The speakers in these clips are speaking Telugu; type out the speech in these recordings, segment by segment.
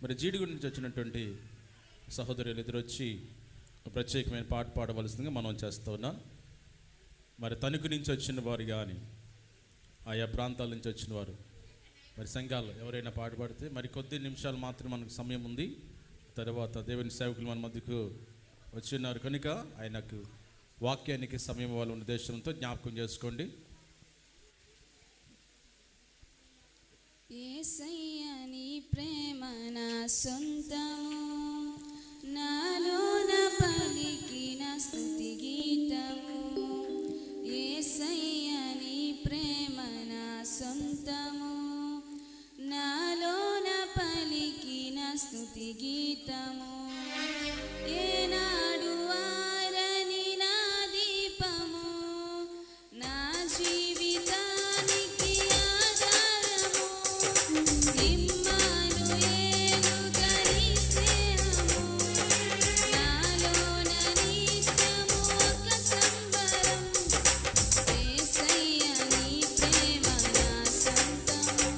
మరి జీడిగుడి నుంచి వచ్చినటువంటి సహోదరులు ఎదురొచ్చి ప్రత్యేకమైన పాట పాడవలసిందిగా మనం చేస్తూ ఉన్నాం. మరి తణుకు నుంచి వచ్చిన వారు కానీ ఆయా ప్రాంతాల నుంచి వచ్చిన వారు మరి సంఘాలు ఎవరైనా పాట పాడితే మరి కొద్ది నిమిషాలు మాత్రం మనకు సమయం ఉంది. తర్వాత దేవుని సేవకులు మన మధ్యకు వచ్చిన్నారు కనుక ఆయనకు వాక్యానికి సమయం ఇవ్వాలన్న ఉద్దేశంతో జ్ఞాపకం చేసుకోండి. యేసయ్య నీ ప్రేమ నా సొంతము, నాలోన పలికిన స్తుతి గీతము. యేసయ్య నీ ప్రేమ నా సొంతము, నాలోన పలికిన స్తుతి గీతము. ఏనాడు ఆరని నా దీపము, నా జీవితానికి ఆధారము. ఇమ్మానుయేలుగా నీ స్నేహము, నాలోన నిత్యము ఒక సంబరం. యేసయ్య నీ ప్రేమ నా సొంతము,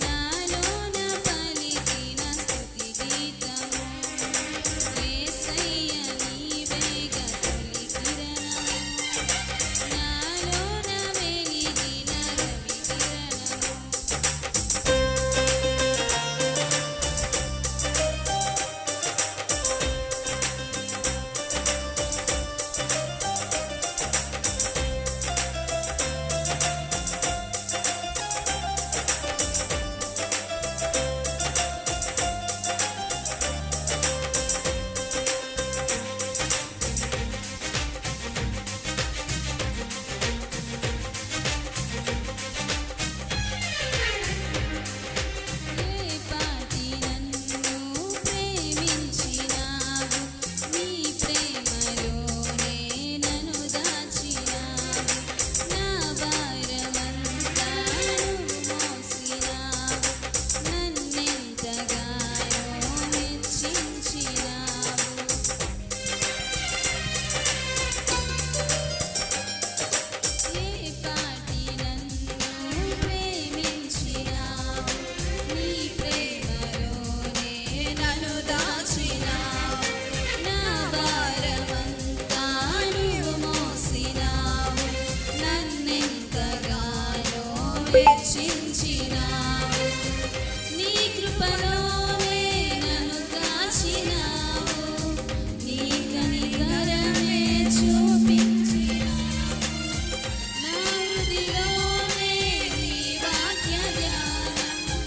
నాలోన పలికిన స్తుతి గీతము. యేసయ్య నీవేగా తొలి కిరణము, నాలోన వెలిగిన రవి కిరణము. ఏ పాటి నన్ను ప్రేమించినావు, నీ ప్రేమలోనే నన్ను దాచినావు. నా భారమంతా నువ్వు మోసినావు, నన్నెంతగానో మెచ్చించినావు. ఏ పాటి నన్ను ప్రేమించినావు, నీ ప్రేమలోనే నన్ను దాచినావు. నా భారమంతా నువ్వు మోసినావు, నన్నెంతగానో మెచ్చించినావు. నీ కృపలోనే నన్ను కాచినావు, నీ కనికరమే చూపించినావు. నా హృదిలోనే నీ వాక్య ధ్యానం,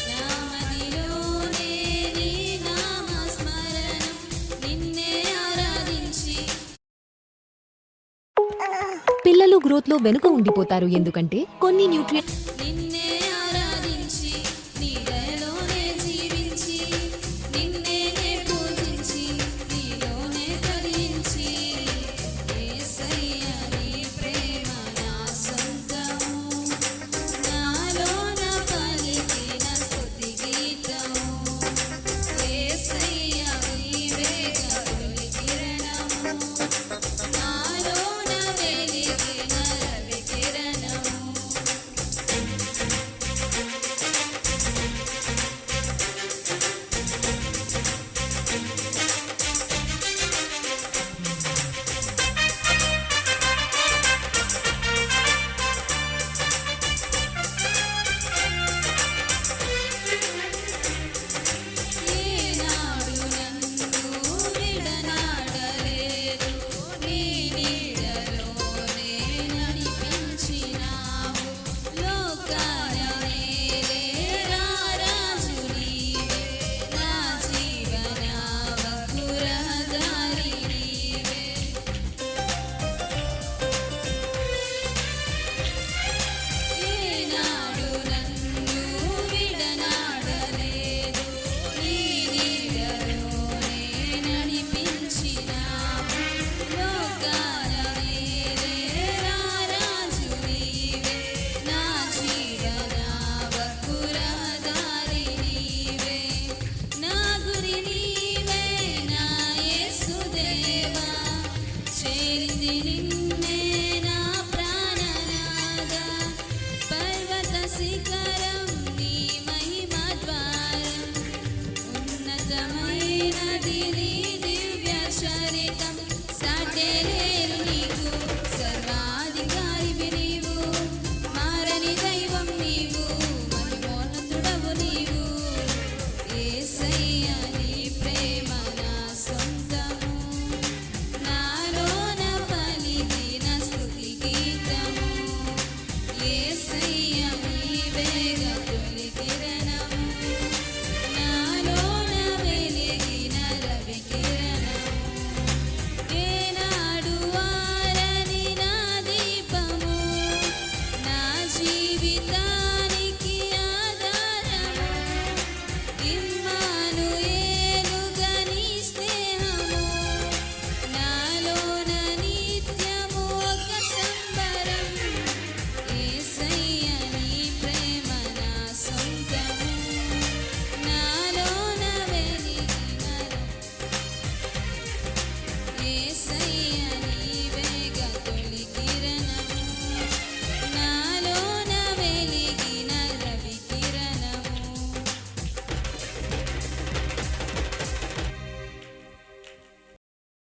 నా మదిలోనే నీ నామ స్మరణం. నిన్నే ఆరాధించి పిల్లలు గ్రోత్లో వెనుక ఉండిపోతారు ఎందుకంటే కొన్ని న్యూట్రియంట్స్ నిన్నే ఆరాధించి, నీ దయలోనే జీవించి, నిన్నే పూజించి, నీలోనే తరించి. యేసయ్య నీ ప్రేమ నా సొంతము, నాలోన పలికిన స్తుతి గీతము. యేసయ్య నీవేగా తొలి కిరణము, నాలోన వెలిగిన రవి కిరణము. యేసయ్యా